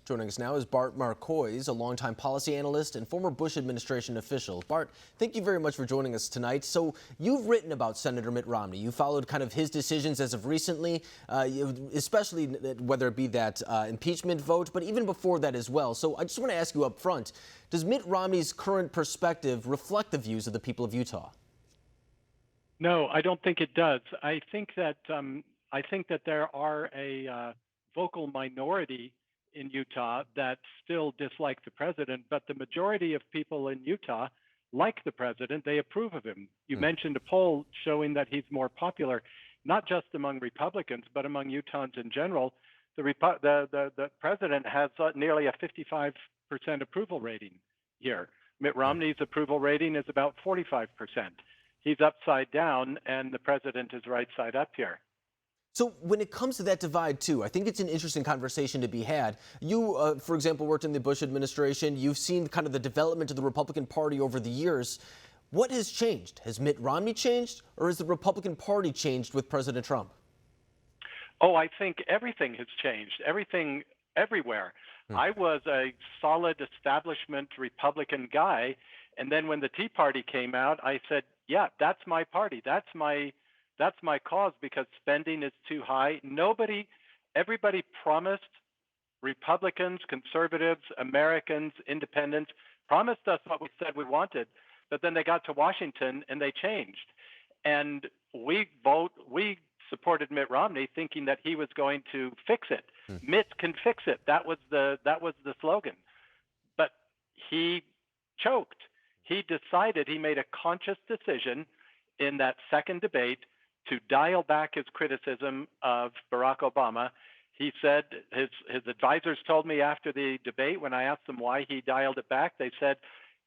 Joining us now is Bart Marcois, a longtime policy analyst and former Bush administration official. Bart, thank you very much for joining us tonight. So you've written about Senator Mitt Romney. You followed kind of his decisions as of recently, especially whether it be that impeachment vote, but even before that as well. So I just want to ask you up front, does Mitt Romney's current perspective reflect the views of the people of Utah? No, I don't think it does. I think that there are a vocal minority in Utah that still dislike the president, but the majority of people in Utah like the president. They approve of him. You mentioned a poll showing that he's more popular, not just among Republicans, but among Utahns in general. The president has nearly a 55% approval rating here. Mitt Romney's approval rating is about 45%. He's upside down, and the president is right side up here. So when it comes to that divide, too, I think it's an interesting conversation to be had. You, for example, worked in the Bush administration. You've seen kind of the development of the Republican Party over the years. What has changed? Has Mitt Romney changed, or has the Republican Party changed with President Trump? Oh, I think everything has changed. Everything, everywhere. I was a solid establishment Republican guy, and then when the Tea Party came out, I said, yeah, that's my party. That's my cause, because spending is too high. Everybody promised, Republicans, conservatives, Americans, independents, promised us what we said we wanted, but then they got to Washington and they changed. And we supported Mitt Romney thinking that he was going to fix it. Mitt can fix it. That was the slogan. But he choked. He made a conscious decision in that second debate to dial back his criticism of Barack Obama. He said, his advisors told me after the debate, when I asked them why he dialed it back, they said,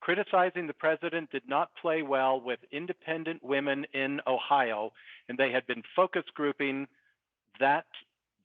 criticizing the president did not play well with independent women in Ohio, and they had been focus grouping that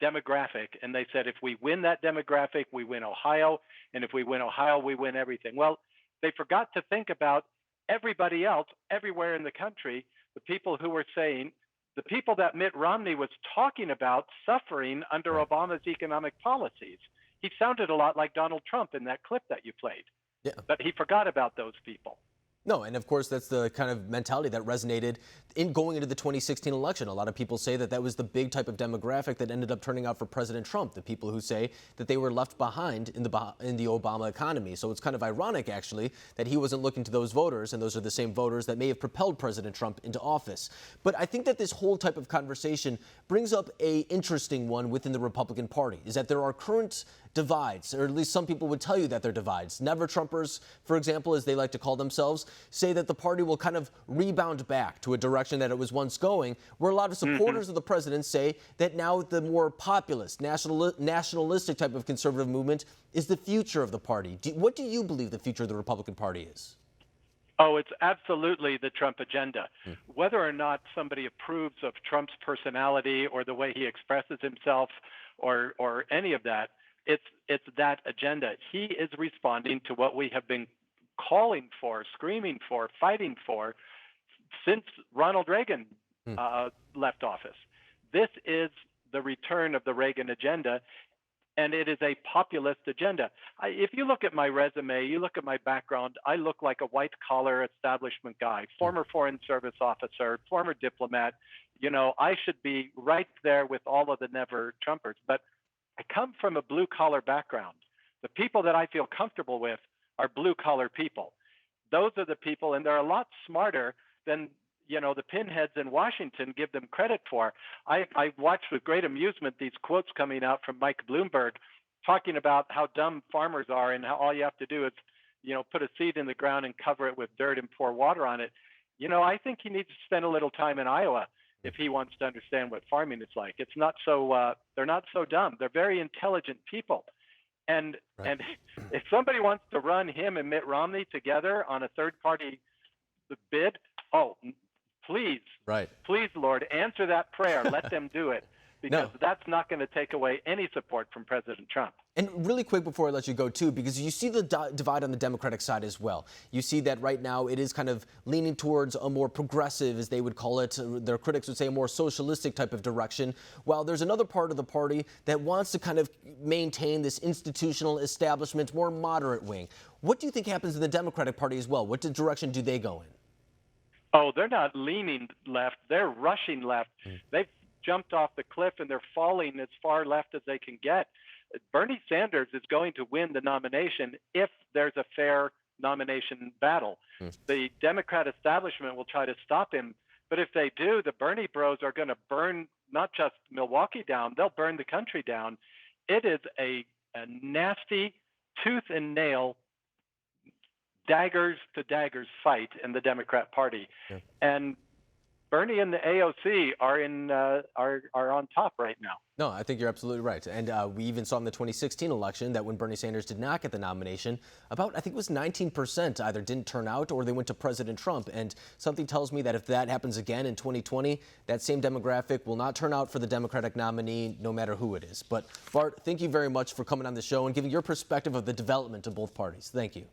demographic. And they said, if we win that demographic, we win Ohio, and if we win Ohio, we win everything. Well, they forgot to think about everybody else everywhere in the country, the people who were saying, the people that Mitt Romney was talking about suffering under Obama's economic policies. He sounded a lot like Donald Trump in that clip that you played. Yeah. But he forgot about those people. No, and of course, that's the kind of mentality that resonated in going into the 2016 election. A lot of people say that was the big type of demographic that ended up turning out for President Trump, the people who say that they were left behind in the Obama economy. So it's kind of ironic, actually, that he wasn't looking to those voters, and those are the same voters that may have propelled President Trump into office. But I think that this whole type of conversation brings up an interesting one within the Republican Party, is that there are current divides, or at least some people would tell you that they're divides. Never-Trumpers, for example, as they like to call themselves, say that the party will kind of rebound back to a direction that it was once going, where a lot of supporters of the president say that now the more populist, nationalistic type of conservative movement is the future of the party. What do you believe the future of the Republican Party is? Oh, it's absolutely the Trump agenda. Whether or not somebody approves of Trump's personality or the way he expresses himself or any of that, it's that agenda. He is responding to what we have been calling for, screaming for, fighting for since Ronald Reagan left office. This is the return of the Reagan agenda, and it is a populist agenda. If you look at my resume, you look at my background, I look like a white-collar establishment guy, former Foreign Service officer, former diplomat. You know, I should be right there with all of the never-Trumpers, but I come from a blue-collar background. The people that I feel comfortable with are blue-collar people. Those are the people, and they're a lot smarter than, the pinheads in Washington give them credit for. I watched with great amusement these quotes coming out from Mike Bloomberg talking about how dumb farmers are and how all you have to do is, put a seed in the ground and cover it with dirt and pour water on it. I think he needs to spend a little time in Iowa if he wants to understand what farming is like. It's not so they're not so dumb. They're very intelligent people. And if somebody wants to run him and Mitt Romney together on a third-party bid, please, Lord, answer that prayer. Let them do it, because that's not going to take away any support from President Trump. And really quick before I let you go, too, because you see the divide on the Democratic side as well. You see that right now it is kind of leaning towards a more progressive, as they would call it. Their critics would say a more socialistic type of direction, while there's another part of the party that wants to kind of maintain this institutional establishment, more moderate wing. What do you think happens in the Democratic Party as well? What direction do they go in? Oh, they're not leaning left. They're rushing left. They've jumped off the cliff and they're falling as far left as they can get. Bernie Sanders is going to win the nomination if there's a fair nomination battle. The Democrat establishment will try to stop him, but if they do, the Bernie bros are going to burn not just Milwaukee down, they'll burn the country down. It is a nasty tooth and nail, daggers to daggers fight in the Democrat Party. And Bernie and the AOC are on top right now. No, I think you're absolutely right. And we even saw in the 2016 election that when Bernie Sanders did not get the nomination, about, I think it was 19% either didn't turn out or they went to President Trump. And something tells me that if that happens again in 2020, that same demographic will not turn out for the Democratic nominee, no matter who it is. But Bart, thank you very much for coming on the show and giving your perspective of the development of both parties. Thank you.